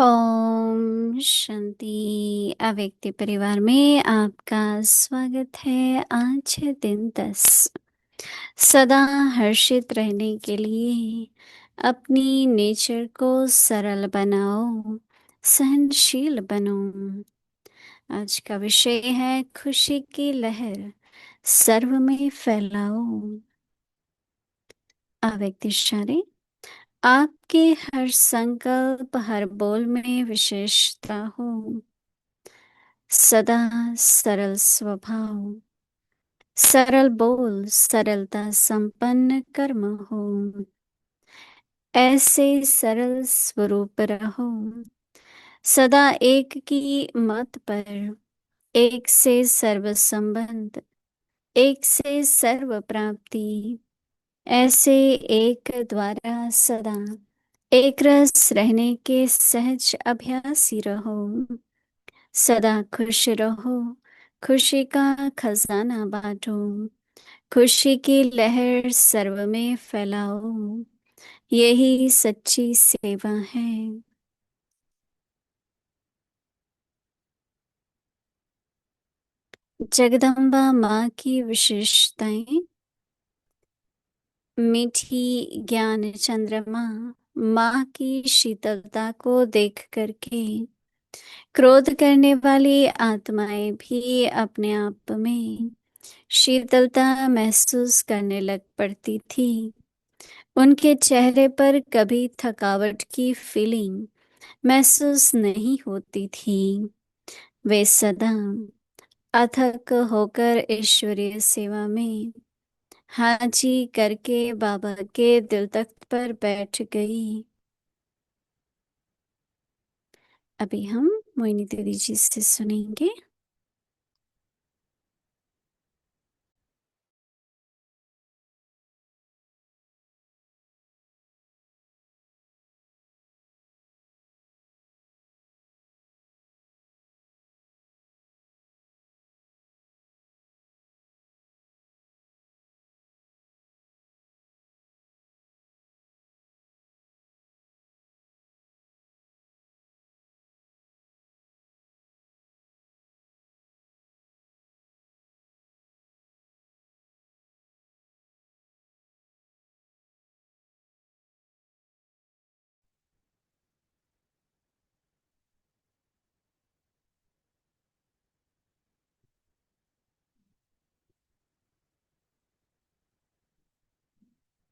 ओम शांति। अव्यक्ति परिवार में आपका स्वागत है। आज है दिन 10। सदा हर्षित रहने के लिए अपनी नेचर को सरल बनाओ, सहनशील बनो। आज का विषय है खुशी की लहर सर्व में फैलाओ। अव्यक्ति इशारे। आपके हर संकल्प, हर बोल में विशेषता हो। सदा सरल स्वभाव, सरल बोल, सरलता संपन्न कर्म हो। ऐसे सरल स्वरूप रहो। सदा एक की मत पर, एक से सर्व संबंध, एक से सर्व प्राप्ति। ऐसे एक द्वारा सदा एक रस रहने के सहज अभ्यासी रहो। सदा खुश रहो, खुशी का खजाना बांटो। खुशी की लहर सर्व में फैलाओ। यही सच्ची सेवा है। जगदम्बा माँ की विशेषताएं। मीठी ज्ञान चंद्रमा माँ की शीतलता को देख करके क्रोध करने वाली आत्माएं भी अपने आप में शीतलता महसूस करने लग पड़ती थी। उनके चेहरे पर कभी थकावट की फीलिंग महसूस नहीं होती थी। वे सदा अथक होकर ईश्वरीय सेवा में हाजी करके बाबा के दिल तख्त पर बैठ गई। अभी हम मोहिनी दीदी जी से सुनेंगे।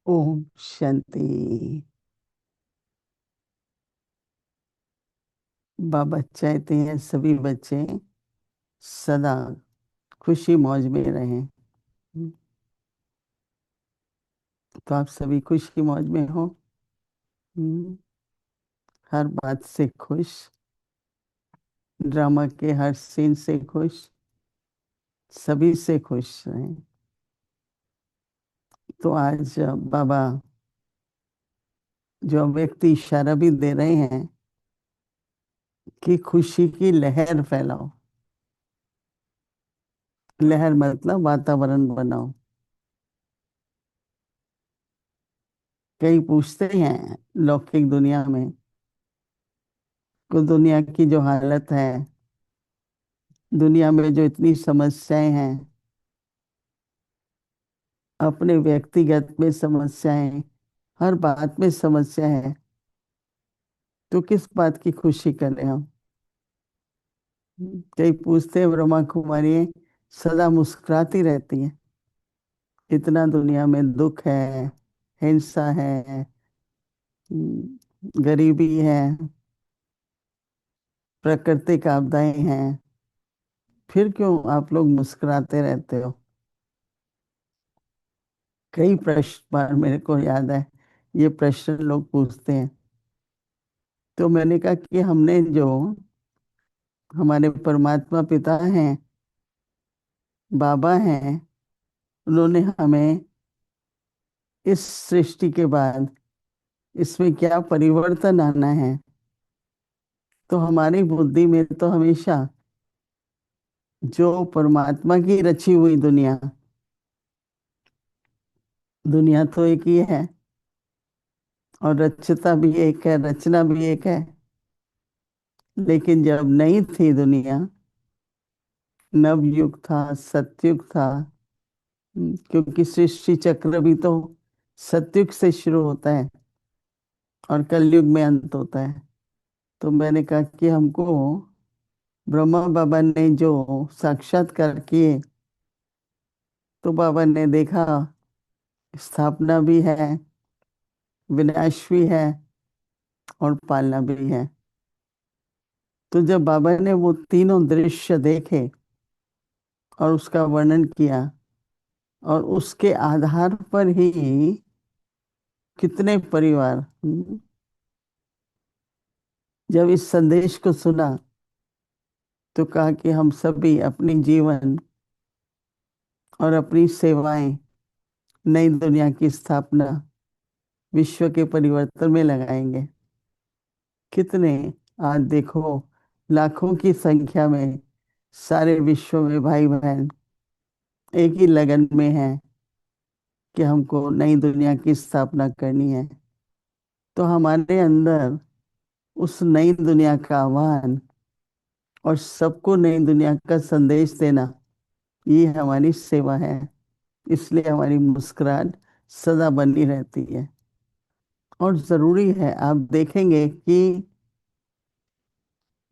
ओम शांति। बाबा चाहते हैं सभी बच्चे सदा खुशी मौज में रहें। तो आप सभी खुशी मौज में हो। हम्म, हर बात से खुश, ड्रामा के हर सीन से खुश, सभी से खुश रहें। तो आज बाबा जो व्यक्ति इशारा भी दे रहे हैं कि खुशी की लहर फैलाओ। लहर मतलब वातावरण बनाओ। कई पूछते हैं लौकिक दुनिया में, को दुनिया की जो हालत है, दुनिया में जो इतनी समस्याएं हैं, अपने व्यक्तिगत में समस्याएं, हर बात में समस्या है, तो किस बात की खुशी करें हम। कई पूछते हैं ब्रह्मा कुमारी सदा मुस्कुराती रहती है। इतना दुनिया में दुख है, हिंसा है, गरीबी है, प्राकृतिक आपदाएं हैं, फिर क्यों आप लोग मुस्कुराते रहते हो। कई प्रश्न बार मेरे को याद है ये प्रश्न लोग पूछते हैं। तो मैंने कहा कि हमने जो हमारे परमात्मा पिता हैं, बाबा हैं, उन्होंने हमें इस सृष्टि के बाद इसमें क्या परिवर्तन आना है, तो हमारी बुद्धि में तो हमेशा जो परमात्मा की रची हुई दुनिया, दुनिया तो एक ही है और रचता भी एक है, रचना भी एक है। लेकिन जब नहीं थी दुनिया, नवयुग था, सतयुग था। क्योंकि सृष्टि चक्र भी तो सतयुग से शुरू होता है और कलयुग में अंत होता है। तो मैंने कहा कि हमको ब्रह्मा बाबा ने जो साक्षात्कार किए, तो बाबा ने देखा स्थापना भी है, विनाश भी है और पालना भी है। तो जब बाबा ने वो तीनों दृश्य देखे और उसका वर्णन किया, और उसके आधार पर ही कितने परिवार जब इस संदेश को सुना, तो कहा कि हम सभी अपनी जीवन और अपनी सेवाएं नई दुनिया की स्थापना, विश्व के परिवर्तन में लगाएंगे। कितने, आज देखो, लाखों की संख्या में सारे विश्व में भाई बहन एक ही लगन में हैं कि हमको नई दुनिया की स्थापना करनी है। तो हमारे अंदर उस नई दुनिया का आह्वान और सबको नई दुनिया का संदेश देना, ये हमारी सेवा है। इसलिए हमारी मुस्कुराहट सदा बनी रहती है। और जरूरी है, आप देखेंगे कि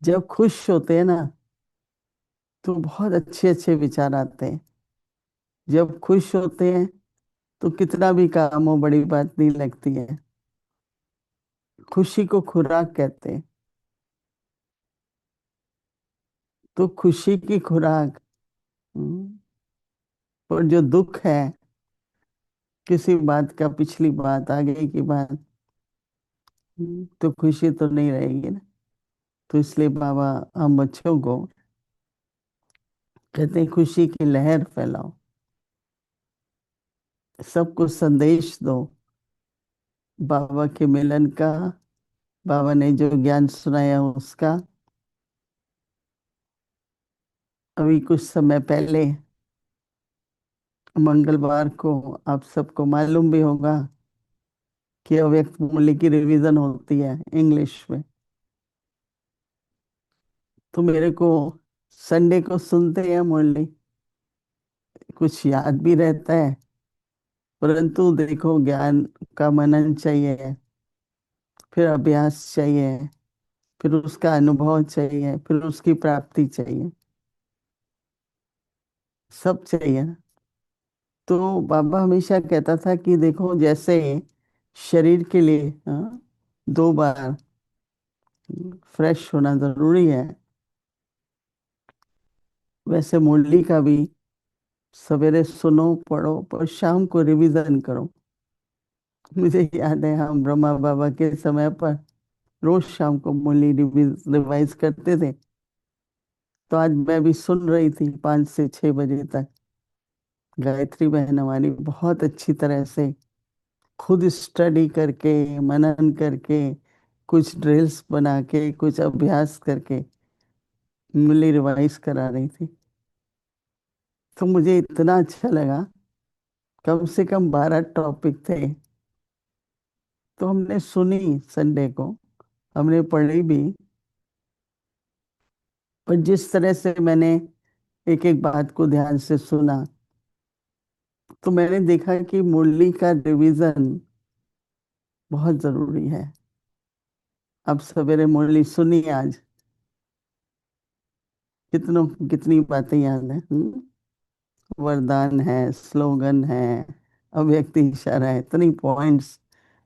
जब खुश होते हैं ना, तो बहुत अच्छे अच्छे विचार आते हैं। जब खुश होते हैं तो कितना भी काम हो बड़ी बात नहीं लगती है। खुशी को खुराक कहते हैं। तो खुशी की खुराक, और जो दुख है, किसी बात का, पिछली बात, आगे की बात, तो खुशी तो नहीं रहेगी ना। तो इसलिए बाबा हम बच्चों को कहते हैं खुशी की लहर फैलाओ, सबको संदेश दो बाबा के मिलन का, बाबा ने जो ज्ञान सुनाया उसका। अभी कुछ समय पहले मंगलवार को, आप सबको मालूम भी होगा कि अव्यक्त मूल्य की रिवीजन होती है इंग्लिश में। तो मेरे को संडे को सुनते हैं मुरली, कुछ याद भी रहता है। परंतु देखो, ज्ञान का मनन चाहिए, फिर अभ्यास चाहिए, फिर उसका अनुभव चाहिए, फिर उसकी प्राप्ति चाहिए, सब चाहिए ना। तो बाबा हमेशा कहता था कि देखो, जैसे शरीर के लिए 2 बार फ्रेश होना जरूरी है, वैसे मुरली का भी सवेरे सुनो, पढ़ो, पर शाम को रिवीजन करो। मुझे याद है, हम ब्रह्मा बाबा के समय पर रोज शाम को मुरली रिवाइज करते थे। तो आज मैं भी सुन रही थी 5 से 6 बजे तक। गायत्री बहन हमारी बहुत अच्छी तरह से खुद स्टडी करके, मनन करके, कुछ ड्रिल्स बना के, कुछ अभ्यास करके मुरली रिवाइज करा रही थी। तो मुझे इतना अच्छा लगा। कम से कम 12 टॉपिक थे। तो हमने सुनी, संडे को हमने पढ़ी भी। पर जिस तरह से मैंने एक एक बात को ध्यान से सुना, तो मैंने देखा कि मुरली का रिवीजन बहुत जरूरी है। अब सवेरे मुरली सुनी आज, कितनों कितनी बातें याद है। वरदान है, स्लोगन है, अव्यक्त इशारा है, इतनी पॉइंट्स,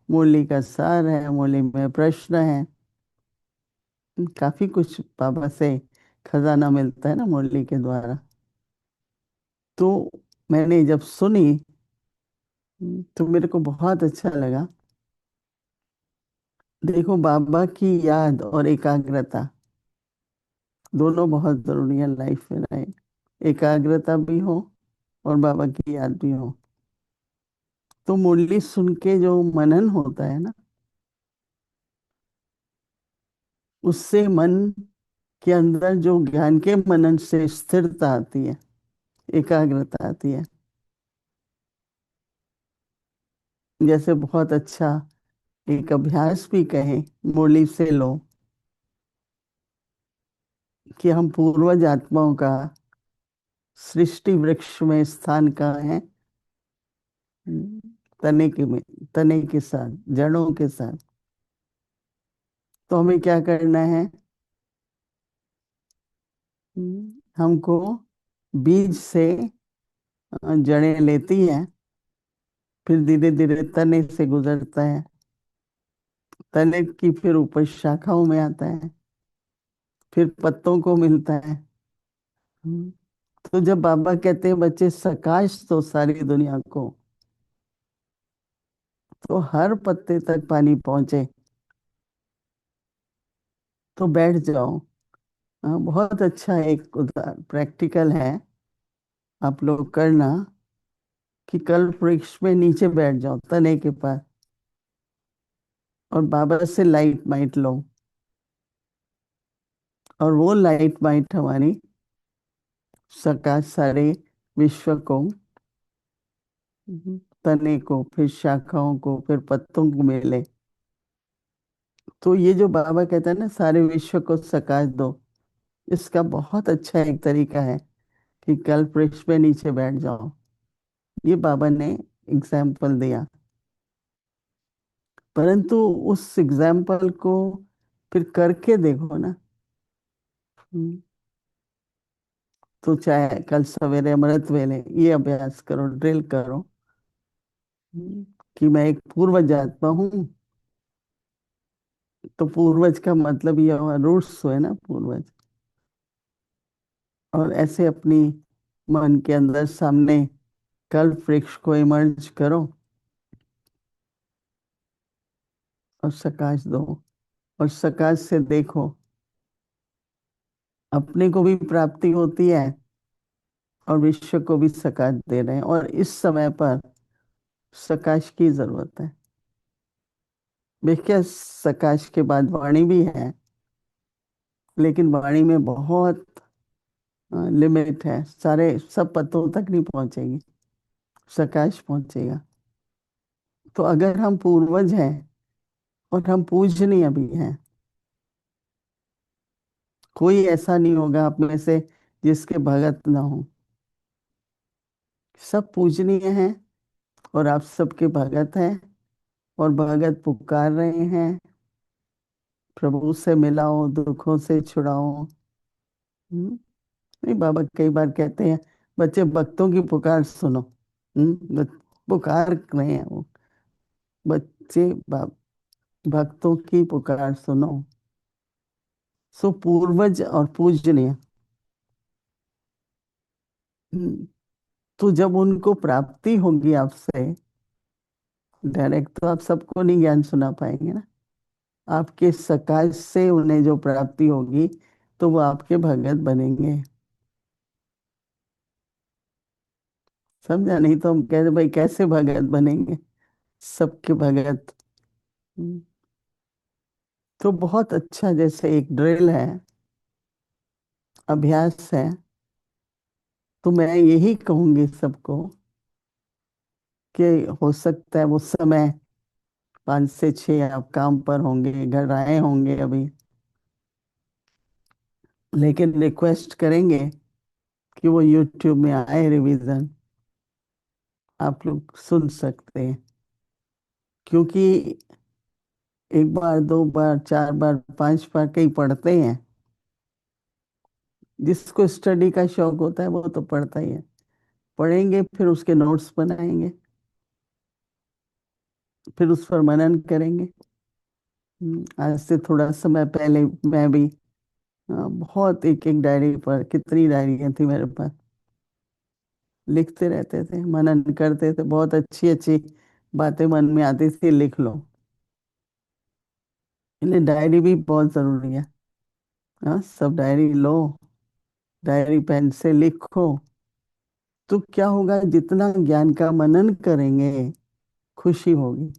मुरली का सार है, मुरली में प्रश्न है। काफी कुछ बाबा से खजाना मिलता है ना मुरली के द्वारा। तो मैंने जब सुनी, तो मेरे को बहुत अच्छा लगा। देखो, बाबा की याद और एकाग्रता दोनों बहुत जरूरी है लाइफ में, राइट। एकाग्रता भी हो और बाबा की याद भी हो। तो मुरली सुन के जो मनन होता है ना, उससे मन के अंदर जो ज्ञान के मनन से स्थिरता आती है, एकाग्रता आती है। जैसे बहुत अच्छा एक अभ्यास भी कहें, मुरली से लो, कि हम पूर्वज आत्माओं का सृष्टि वृक्ष में स्थान कहाँ है? हम्म, तने के में, तने के साथ, जड़ों के साथ। तो हमें क्या करना है? हमको बीज से जड़ें लेती हैं, फिर धीरे धीरे तने से गुजरता है, तने की फिर ऊपर शाखाओं में आता है, फिर पत्तों को मिलता है। हम्म, तो जब बाबा कहते हैं बच्चे सकाश तो सारी दुनिया को, तो हर पत्ते तक पानी पहुंचे, तो बैठ जाओ। हाँ, बहुत अच्छा एक प्रैक्टिकल है, आप लोग करना, कि कल वृक्ष में नीचे बैठ जाओ तने के पास, और बाबा से लाइट माइट लो, और वो लाइट माइट हमारी सका सारे विश्व को, तने को, फिर शाखाओं को, फिर पत्तों को मिले। तो ये जो बाबा कहता है ना, सारे विश्व को सकाश दो, इसका बहुत अच्छा एक तरीका है कि कल वृक्ष पे नीचे बैठ जाओ। ये बाबा ने एग्जाम्पल दिया, परंतु उस एग्जाम्पल को फिर करके देखो ना। हम्म, तो चाहे कल सवेरे अमृत वेले ये अभ्यास करो, ड्रिल करो, कि मैं एक पूर्वज आत्मा हूँ। तो पूर्वज का मतलब ये हुआ, रूट्स हुए ना पूर्वज। और ऐसे अपनी मन के अंदर सामने कल्प वृक्ष को इमर्ज करो, और सकाश दो, और सकाश से देखो अपने को भी प्राप्ति होती है, और विश्व को भी सकाश दे रहे हैं। और इस समय पर सकाश की जरूरत है। देखिए, सकाश के बाद वाणी भी है, लेकिन वाणी में बहुत लिमिट है, सारे सब पत्तों तक नहीं पहुंचेगी, सकाश पहुंचेगा। तो अगर हम पूर्वज हैं और हम पूजनीय भी हैं, कोई ऐसा नहीं होगा आप में से जिसके भगत ना हो। सब पूजनीय हैं, और आप सबके भगत हैं, और भगत पुकार रहे हैं, प्रभु से मिलाओ, दुखों से छुड़ाओ। नहीं, बाबा कई बार कहते हैं बच्चे भक्तों की पुकार सुनो। पुकार रहे हैं वो बच्चे, भक्तों की पुकार सुनो। सो पूर्वज और पूजनीय। हम्म, तो जब उनको प्राप्ति होगी आपसे डायरेक्ट, तो आप सबको नहीं ज्ञान सुना पाएंगे ना। आपके सकाश से उन्हें जो प्राप्ति होगी, तो वो आपके भगत बनेंगे। समझा? नहीं तो हम कह रहे भाई कैसे भगत बनेंगे, सबके भगत। हम्म, तो बहुत अच्छा, जैसे एक ड्रिल है, अभ्यास है। तो मैं यही कहूंगी सबको कि हो सकता है वो समय 5 से 6 आप काम पर होंगे, घर आए होंगे अभी, लेकिन रिक्वेस्ट करेंगे कि वो यूट्यूब में आए रिवीजन, आप लोग सुन सकते हैं। क्योंकि एक बार, 2 बार, 4 बार, 5 बार कई पढ़ते हैं। जिसको स्टडी का शौक होता है वो तो पढ़ता ही है। पढ़ेंगे, फिर उसके नोट्स बनाएंगे, फिर उस पर मनन करेंगे। आज से थोड़ा समय पहले मैं भी बहुत एक एक डायरी पर, कितनी डायरियां थी मेरे पास, लिखते रहते थे, मनन करते थे, बहुत अच्छी अच्छी बातें मन में आती थी, लिख लो। इसलिए डायरी भी बहुत जरूरी है। हाँ, सब डायरी लो, डायरी पेन से लिखो। तो क्या होगा, जितना ज्ञान का मनन करेंगे, खुशी होगी।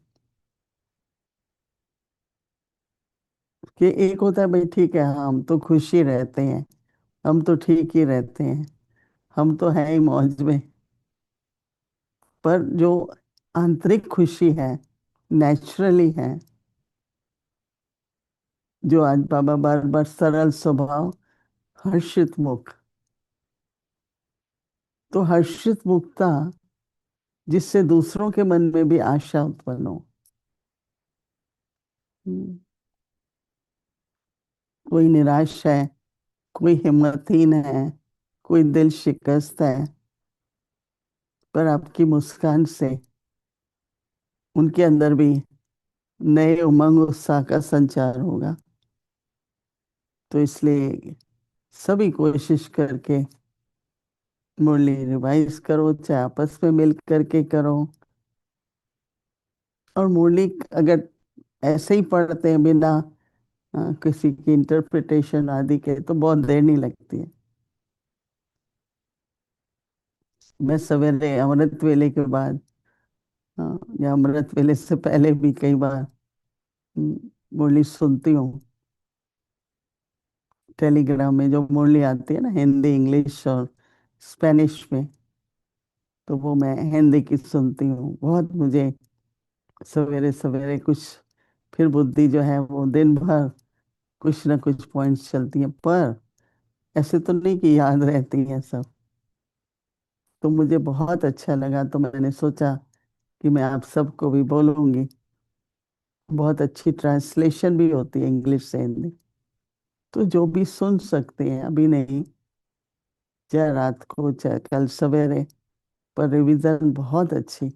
कि एक होता है भाई ठीक है, हाँ, हम तो खुशी रहते हैं, हम तो ठीक ही रहते हैं, हम तो है ही मौज में। पर जो आंतरिक खुशी है, नेचुरली है, जो आज बाबा बार बार सरल स्वभाव, हर्षित मुख। तो हर्षित मुखता जिससे दूसरों के मन में भी आशा उत्पन्न हो। हम्म, कोई निराश है, कोई हिम्मतहीन है, कोई दिल शिकस्त है, पर आपकी मुस्कान से उनके अंदर भी नए उमंग उत्साह का संचार होगा। तो इसलिए सभी कोशिश करके मुरली रिवाइज करो, चाहे आपस में मिल करके करो। और मुरली अगर ऐसे ही पढ़ते हैं बिना किसी की इंटरप्रिटेशन आदि के, तो बहुत देर नहीं लगती है। मैं सवेरे अमृत वेले के बाद, या अमृत वेले से पहले भी कई बार मुरली सुनती हूँ। टेलीग्राम में जो मुरली आती है ना, हिंदी, इंग्लिश और स्पेनिश में, तो वो मैं हिंदी की सुनती हूँ। बहुत मुझे सवेरे सवेरे कुछ, फिर बुद्धि जो है वो दिन भर कुछ ना कुछ पॉइंट्स चलती हैं, पर ऐसे तो नहीं कि याद रहती हैं सब। तो मुझे बहुत अच्छा लगा, तो मैंने सोचा कि मैं आप सबको भी बोलूंगी। बहुत अच्छी ट्रांसलेशन भी होती है इंग्लिश से हिंदी। तो जो भी सुन सकते हैं, अभी नहीं, चाहे रात को चाहे कल सवेरे, पर रिवीजन बहुत अच्छी।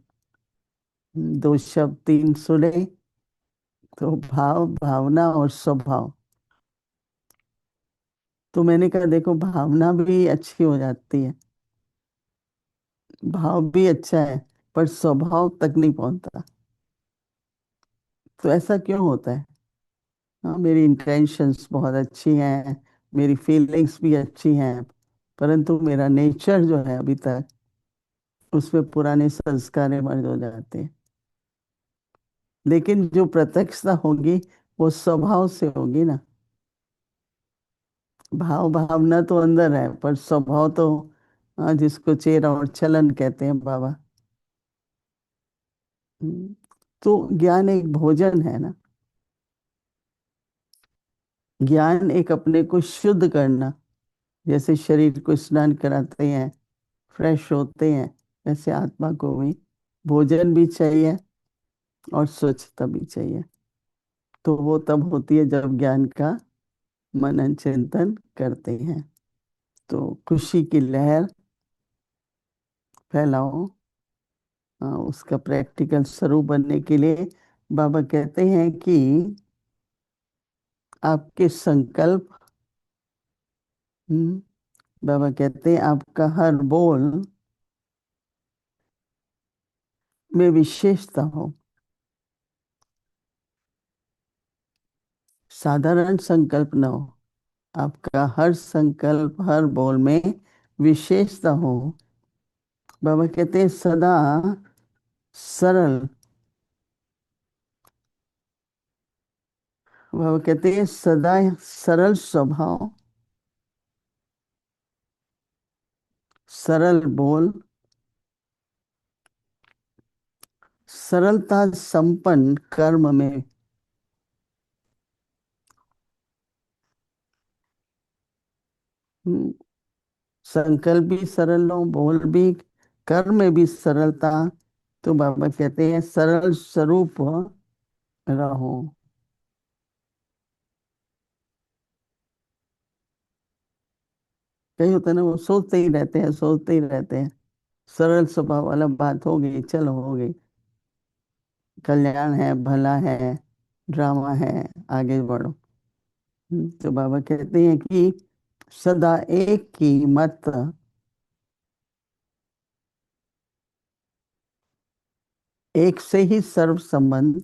दो शब्द तीन सुने, तो भाव, भावना और स्वभाव। तो मैंने कहा देखो, भावना भी अच्छी हो जाती है, भाव भी अच्छा है, पर स्वभाव तक नहीं पहुंचता। तो ऐसा क्यों होता है? हाँ, मेरी इंटेंशंस बहुत अच्छी हैं, मेरी फीलिंग्स भी अच्छी हैं, परंतु मेरा नेचर जो है अभी तक, उसमें पुराने संस्कार मर्ज हो जाते हैं। लेकिन जो प्रत्यक्षता होगी वो स्वभाव से होगी ना। भाव भावना तो अंदर है, पर स्वभाव तो, जिसको चेरा और चलन कहते हैं बाबा। हम्म, तो ज्ञान एक भोजन है ना। ज्ञान एक अपने को शुद्ध करना, जैसे शरीर को स्नान कराते हैं, फ्रेश होते हैं, वैसे आत्मा को भी भोजन भी चाहिए और स्वच्छता भी चाहिए। तो वो तब होती है जब ज्ञान का मनन चिंतन करते हैं। तो खुशी की लहर फैलाओ। उसका प्रैक्टिकल स्वरूप बनने के लिए बाबा कहते हैं कि आपके संकल्प, बाबा कहते हैं आपका हर बोल में विशेषता हो। साधारण संकल्प न हो, आपका हर संकल्प, हर बोल में विशेषता हो। बाबा कहते हैं सदा सरल। बाबा कहते हैं सदा सरल स्वभाव, सरल बोल, सरलता संपन्न कर्म में। हम्म, संकल्प भी सरल हो, बोल भी, कर्म में भी सरलता। तो बाबा कहते हैं सरल स्वरूप रहो। कई होते हैं ना, वो सोचते ही रहते हैं, सोचते ही रहते हैं। सरल स्वभाव वाला बात हो गई, चलो हो गई, कल्याण है, भला है, ड्रामा है, आगे बढ़ो। तो बाबा कहते हैं कि सदा एक की मत, एक से ही सर्व संबंध,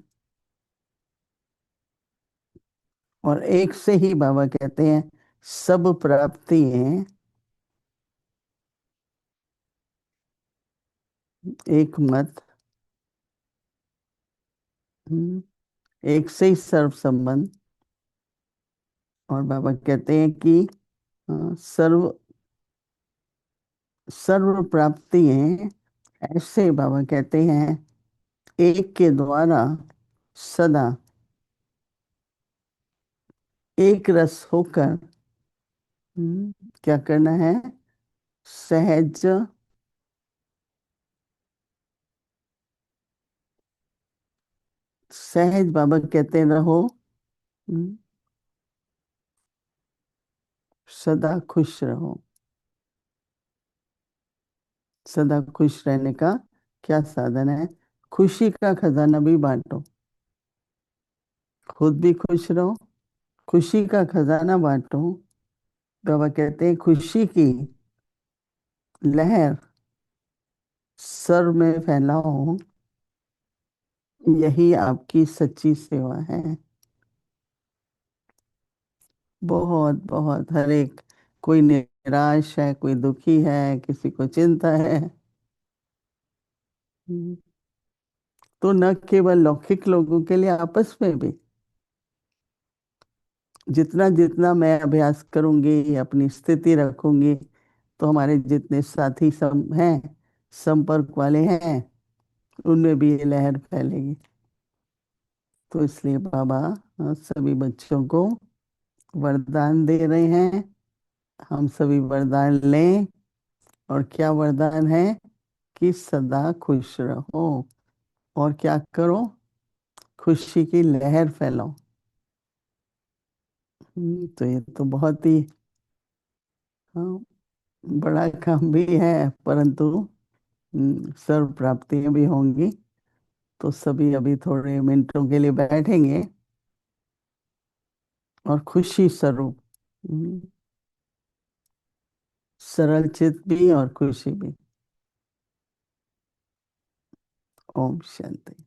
और एक से ही बाबा कहते हैं सब प्राप्ति है। एक मत, एक से ही सर्व संबंध। और बाबा कहते हैं कि सर्व सर्व प्राप्ति है। ऐसे बाबा कहते हैं एक के द्वारा सदा एक रस होकर क्या करना है? सहज, सहज बाबा कहते रहो। हम्म, सदा खुश रहो। सदा खुश रहने का क्या साधन है? खुशी का खजाना भी बांटो। खुद भी खुश रहो, खुशी का खजाना बांटो। बाबा कहते हैं खुशी की लहर सर में फैलाओ, यही आपकी सच्ची सेवा है। बहुत बहुत, हर एक, कोई निराश है, कोई दुखी है, किसी को चिंता है। हम्म, तो न केवल लौकिक लोगों के लिए, आपस में भी जितना जितना मैं अभ्यास करूंगी, अपनी स्थिति रखूंगी, तो हमारे जितने साथी हैं, संपर्क वाले हैं, उनमें भी ये लहर फैलेगी। तो इसलिए बाबा सभी बच्चों को वरदान दे रहे हैं। हम सभी वरदान लें। और क्या वरदान है? कि सदा खुश रहो। और क्या करो? खुशी की लहर फैलाओ। तो ये तो बहुत ही, हाँ, बड़ा काम भी है, परंतु सर्व प्राप्तियां भी होंगी। तो सभी अभी थोड़े मिनटों के लिए बैठेंगे और खुशी स्वरूप, हम्म, सरल चित्त भी और खुशी भी। ओम शांति।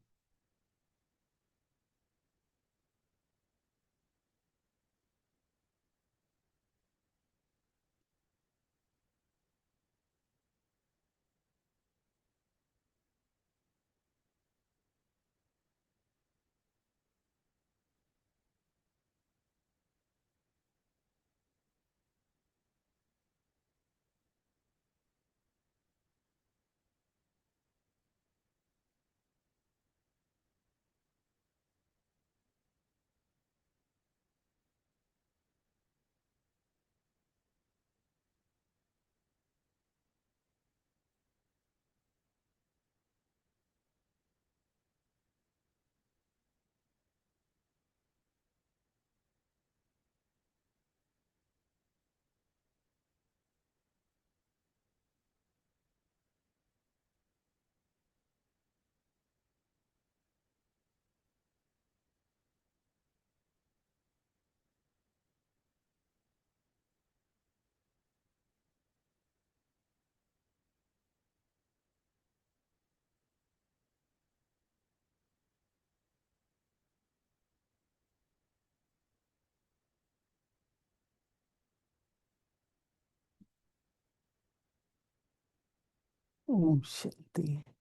ओम शांति।